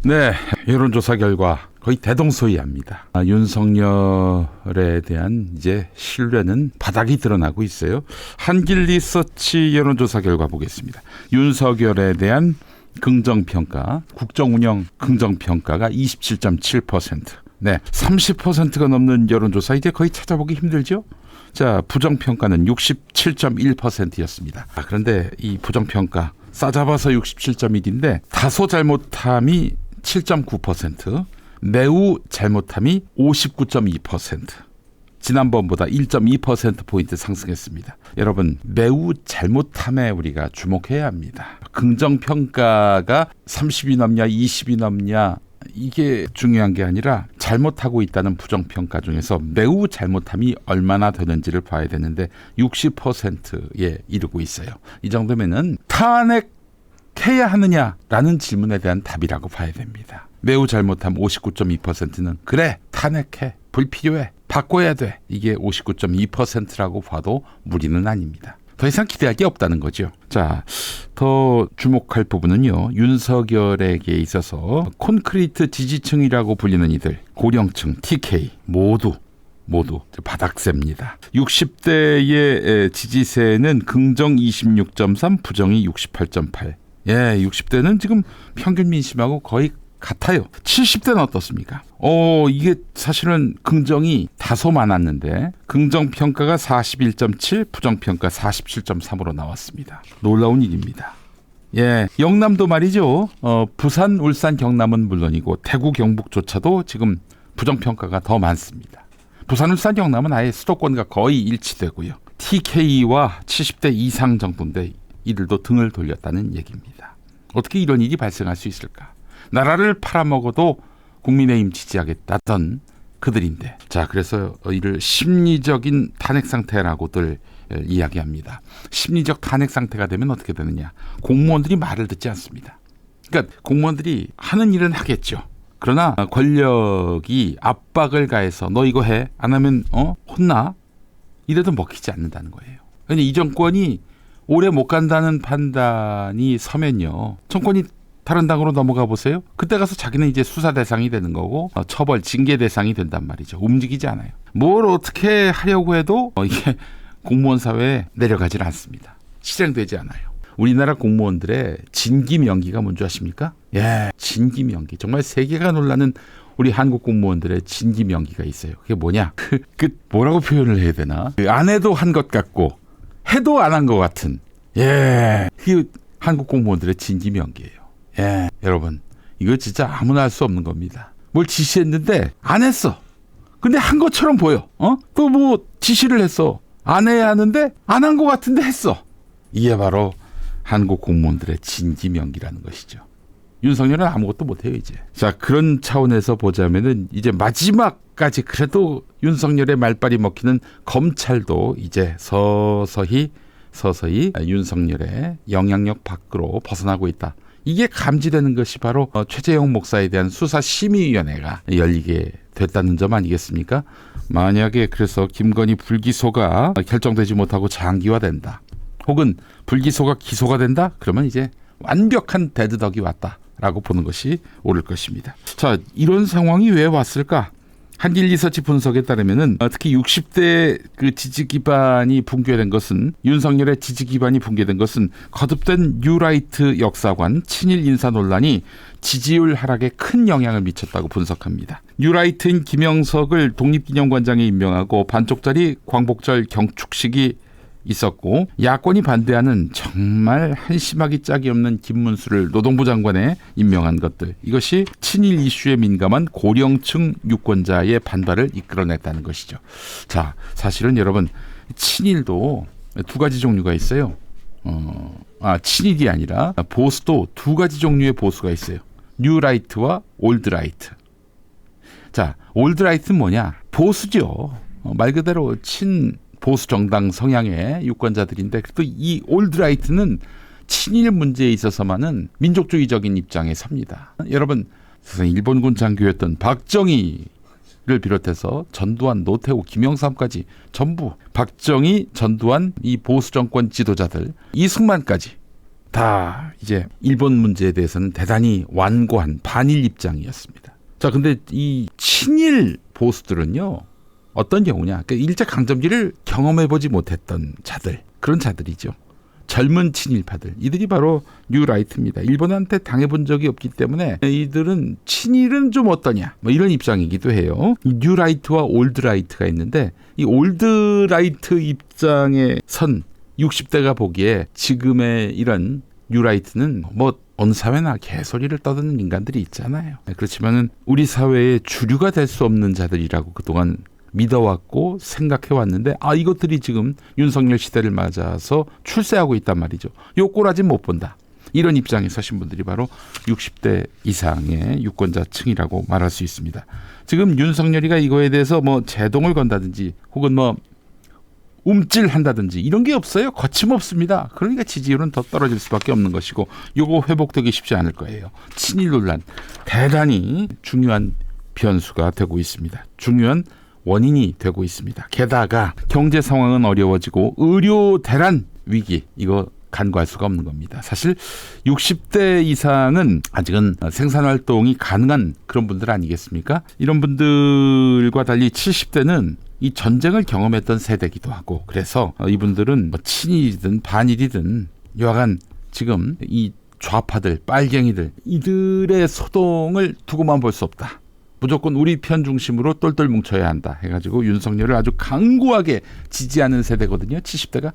네, 여론조사 결과 거의 대동소이합니다. 윤석열에 대한 이제 신뢰는 바닥이 드러나고 있어요. 한길리서치 여론조사 결과 보겠습니다. 윤석열에 대한 긍정평가, 국정운영 긍정평가가 27.7%. 네, 30%가 넘는 여론조사 이제 거의 찾아보기 힘들죠. 자, 부정평가는 67.1%였습니다. 그런데 이 부정평가 싸잡아서 67.1인데 다소 잘못함이 7.9%, 매우 잘못함이 59.2%. 지난번보다 1.2%포인트 상승했습니다. 여러분, 매우 잘못함에 우리가 주목해야 합니다. 긍정평가가 30이 넘냐 20이 넘냐 이게 중요한 게 아니라 잘못하고 있다는 부정평가 중에서 매우 잘못함이 얼마나 되는지를 봐야 되는데 60%에 이르고 있어요. 이 정도면은 탄핵해야 하느냐라는 질문에 대한 답이라고 봐야 됩니다. 매우 잘못함 59.2%는 그래 탄핵해 불필요해 바꿔야 돼 이게 59.2%라고 봐도 무리는 아닙니다. 더 이상 기대할 게 없다는 거죠. 자, 더 주목할 부분은요. 윤석열에게 있어서 콘크리트 지지층이라고 불리는 이들, 고령층, TK 모두 바닥세입니다. 60대의 지지세는 긍정 26.3, 부정이 68.8. 예, 60대는 지금 평균 민심하고 거의 같아요. 70대는 어떻습니까? 이게 사실은 긍정이 다소 많았는데 긍정평가가 41.7, 부정평가 47.3으로 나왔습니다. 놀라운 일입니다. 예, 영남도 말이죠. 부산, 울산, 경남은 물론이고 대구, 경북조차도 지금 부정평가가 더 많습니다. 부산, 울산, 경남은 아예 수도권과 거의 일치되고요. TK와 70대 이상 정도인데 이들도 등을 돌렸다는 얘기입니다. 어떻게 이런 일이 발생할 수 있을까? 나라를 팔아먹어도 국민의힘 지지하겠다던 그들인데, 자, 그래서 이를 심리적인 탄핵 상태라고들 이야기합니다. 심리적 탄핵 상태가 되면 어떻게 되느냐? 공무원들이 말을 듣지 않습니다. 그러니까 공무원들이 하는 일은 하겠죠. 그러나 권력이 압박을 가해서 너 이거 해, 안 하면 혼나? 이래도 먹히지 않는다는 거예요. 그러니까 이 정권이 오래 못 간다는 판단이 서면요, 정권이 다른 당으로 넘어가 보세요. 그때 가서 자기는 이제 수사 대상이 되는 거고 처벌, 징계 대상이 된단 말이죠. 움직이지 않아요. 뭘 어떻게 하려고 해도 이게 공무원 사회에 내려가질 않습니다. 실행되지 않아요. 우리나라 공무원들의 진기명기가 뭔지 아십니까? 예, 진기명기. 정말 세계가 놀라는 우리 한국 공무원들의 진기명기가 있어요. 그게 뭐냐? 뭐라고 표현을 해야 되나? 안 해도 한 것 같고 해도 안 한 것 같은. 예, 그게 한국 공무원들의 진기명기예요. 예, 여러분, 이거 진짜 아무나 할 수 없는 겁니다. 뭘 지시했는데 안 했어. 근데 한 것처럼 보여. 또 뭐 지시를 했어. 안 해야 하는데 안 한 것 같은데 했어. 이게 바로 한국 공무원들의 진기명기라는 것이죠. 윤석열은 아무것도 못해요 이제. 자, 그런 차원에서 보자면은 이제 마지막까지 그래도 윤석열의 말빨이 먹히는 검찰도 이제 서서히 윤석열의 영향력 밖으로 벗어나고 있다. 이게 감지되는 것이 바로 최재형 목사에 대한 수사심의위원회가 열리게 됐다는 점 아니겠습니까? 만약에 그래서 김건희 불기소가 결정되지 못하고 장기화된다. 혹은 불기소가 기소가 된다? 그러면 이제 완벽한 데드덕이 왔다라고 보는 것이 옳을 것입니다. 자, 이런 상황이 왜 왔을까? 한길리서치 분석에 따르면은 특히 60대 그 지지 기반이 붕괴된 것은, 윤석열의 지지 기반이 붕괴된 것은 거듭된 뉴라이트 역사관 친일 인사 논란이 지지율 하락에 큰 영향을 미쳤다고 분석합니다. 뉴라이트인 김영석을 독립기념관장에 임명하고 반쪽짜리 광복절 경축식이 있었고, 야권이 반대하는 정말 한심하기 짝이 없는 김문수를 노동부 장관에 임명한 것들, 이것이 친일 이슈에 민감한 고령층 유권자의 반발을 이끌어냈다는 것이죠. 자, 사실은 여러분, 친일도 두 가지 종류가 있어요. 친일이 아니라 보수도 두 가지 종류의 보수가 있어요. 뉴라이트와 올드라이트. 자, 올드라이트는 뭐냐? 보수죠. 말 그대로 보수 정당 성향의 유권자들인데, 그래도 이 올드라이트는 친일 문제에 있어서만은 민족주의적인 입장에 섭니다. 여러분, 일본군 장교였던 박정희를 비롯해서 전두환, 노태우, 김영삼까지 전부 박정희, 전두환 이 보수 정권 지도자들, 이승만까지 다 이제 일본 문제에 대해서는 대단히 완고한 반일 입장이었습니다. 자, 근데 이 친일 보수들은요, 어떤 경우냐? 그러니까 일제강점기를 경험해보지 못했던 자들, 그런 자들이죠. 젊은 친일파들, 이들이 바로 뉴라이트입니다. 일본한테 당해본 적이 없기 때문에 이들은 친일은 좀 어떠냐, 뭐 이런 입장이기도 해요. 뉴라이트와 올드라이트가 있는데, 이 올드라이트 입장에 선 60대가 보기에 지금의 이런 뉴라이트는 뭐 어느 사회나 개소리를 떠드는 인간들이 있잖아요. 그렇지만은 우리 사회의 주류가 될 수 없는 자들이라고 그동안 믿어왔고 생각해왔는데, 이것들이 지금 윤석열 시대를 맞아서 출세하고 있단 말이죠. 요 꼬라지 못 본다. 이런 입장에 서신 분들이 바로 60대 이상의 유권자층이라고 말할 수 있습니다. 지금 윤석열이가 이거에 대해서 뭐 제동을 건다든지 혹은 뭐 움찔한다든지 이런 게 없어요. 거침없습니다. 그러니까 지지율은 더 떨어질 수밖에 없는 것이고, 요거 회복되기 쉽지 않을 거예요. 친일 논란 대단히 중요한 변수가 되고 있습니다. 중요한 원인이 되고 있습니다. 게다가 경제 상황은 어려워지고 의료 대란 위기, 이거 간과할 수가 없는 겁니다. 사실 60대 이상은 아직은 생산활동이 가능한 그런 분들 아니겠습니까? 이런 분들과 달리 70대는 이 전쟁을 경험했던 세대기도 하고, 그래서 이분들은 뭐 친일이든 반일이든 여하간 지금 이 좌파들, 빨갱이들, 이들의 소동을 두고만 볼 수 없다. 무조건 우리 편 중심으로 똘똘 뭉쳐야 한다 해가지고 윤석열을 아주 강고하게 지지하는 세대거든요, 70대가.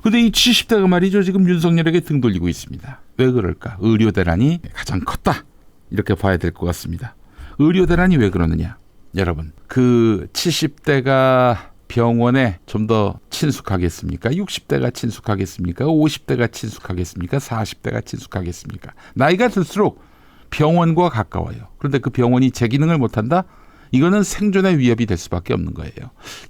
근데 이 70대가 말이죠, 지금 윤석열에게 등 돌리고 있습니다. 왜 그럴까? 의료 대란이 가장 컸다, 이렇게 봐야 될 것 같습니다. 의료 대란이 왜 그러느냐? 여러분, 그 70대가 병원에 좀 더 친숙하겠습니까? 60대가 친숙하겠습니까? 50대가 친숙하겠습니까? 40대가 친숙하겠습니까? 나이가 들수록 병원과 가까워요. 그런데 그 병원이 제 기능을 못한다? 이거는 생존의 위협이 될 수밖에 없는 거예요.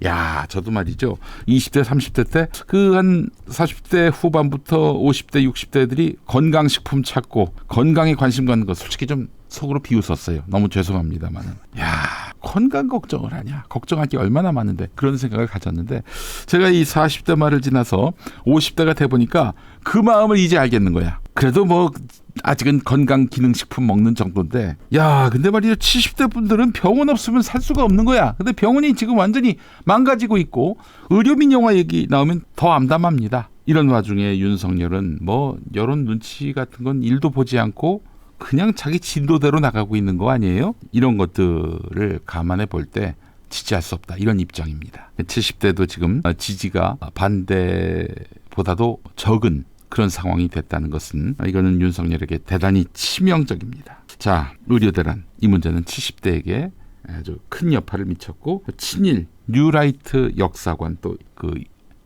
야, 저도 말이죠, 20대, 30대 때 그 한 40대 후반부터 50대, 60대들이 건강식품 찾고 건강에 관심 갖는 거 솔직히 좀 속으로 비웃었어요. 너무 죄송합니다만은. 야, 건강 걱정을 하냐? 걱정할 게 얼마나 많은데, 그런 생각을 가졌는데, 제가 이 40대 말을 지나서 50대가 돼 보니까 그 마음을 이제 알겠는 거야. 그래도 뭐 아직은 건강기능식품 먹는 정도인데, 야, 근데 말이죠, 70대 분들은 병원 없으면 살 수가 없는 거야. 근데 병원이 지금 완전히 망가지고 있고, 의료민 영화 얘기 나오면 더 암담합니다. 이런 와중에 윤석열은 뭐 여론 눈치 같은 건 일도 보지 않고 그냥 자기 진도대로 나가고 있는 거 아니에요? 이런 것들을 감안해 볼 때 지지할 수 없다, 이런 입장입니다. 70대도 지금 지지가 반대보다도 적은 그런 상황이 됐다는 것은, 이거는 윤석열에게 대단히 치명적입니다. 자, 의료 대란, 이 문제는 70대에게 아주 큰 여파를 미쳤고, 친일 뉴라이트 역사관 또 그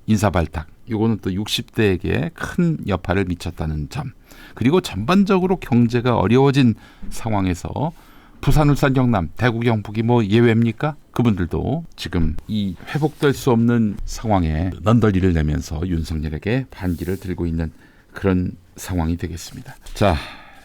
인사발탁, 이거는 또 60대에게 큰 여파를 미쳤다는 점, 그리고 전반적으로 경제가 어려워진 상황에서 부산, 울산, 경남, 대구, 경북이 뭐 예외입니까? 그분들도 지금 이 회복될 수 없는 상황에 넌더리를 내면서 윤석열에게 반기를 들고 있는 그런 상황이 되겠습니다. 자,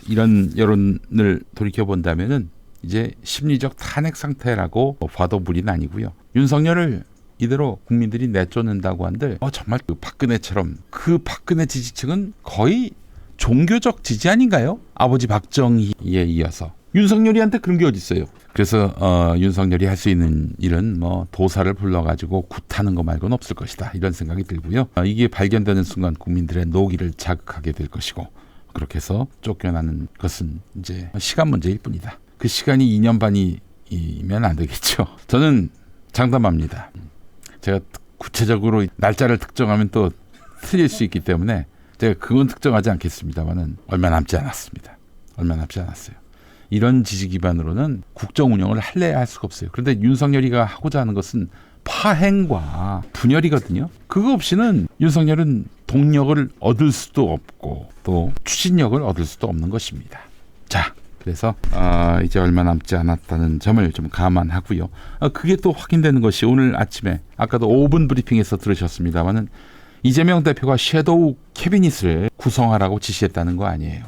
이런 여론을 돌이켜본다면은 이제 심리적 탄핵 상태라고 봐도 무리는 아니고요. 윤석열을 이대로 국민들이 내쫓는다고 한들 정말 그 박근혜처럼, 그 박근혜 지지층은 거의 종교적 지지 아닌가요? 아버지 박정희에 이어서 윤석열이한테 그런 게 어디 있어요? 그래서 윤석열이 할 수 있는 일은 뭐 도사를 불러가지고 굿하는 거 말고는 없을 것이다, 이런 생각이 들고요. 이게 발견되는 순간 국민들의 노기를 자극하게 될 것이고, 그렇게 해서 쫓겨나는 것은 이제 시간 문제일 뿐이다. 그 시간이 2년 반이면 안 되겠죠. 저는 장담합니다. 제가 구체적으로 날짜를 특정하면 또 틀릴 수 있기 때문에 제가 그건 특정하지 않겠습니다만은 얼마 남지 않았습니다. 얼마 남지 않았어요. 이런 지지 기반으로는 국정 운영을 할래야 할 수가 없어요. 그런데 윤석열이가 하고자 하는 것은 파행과 분열이거든요. 그거 없이는 윤석열은 동력을 얻을 수도 없고 또 추진력을 얻을 수도 없는 것입니다. 자, 그래서 이제 얼마 남지 않았다는 점을 좀 감안하고요. 그게 또 확인되는 것이 오늘 아침에, 아까도 5분 브리핑에서 들으셨습니다마는, 이재명 대표가 섀도우 캐비닛을 구성하라고 지시했다는 거 아니에요.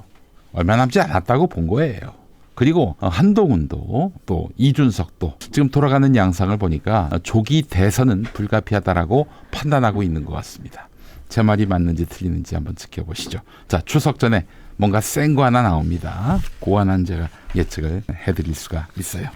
얼마 남지 않았다고 본 거예요. 그리고 한동훈도 또 이준석도 지금 돌아가는 양상을 보니까 조기 대선은 불가피하다라고 판단하고 있는 것 같습니다. 제 말이 맞는지 틀리는지 한번 지켜보시죠. 자, 추석 전에 뭔가 센 거 하나 나옵니다. 그거 하나는 제가 예측을 해드릴 수가 있어요.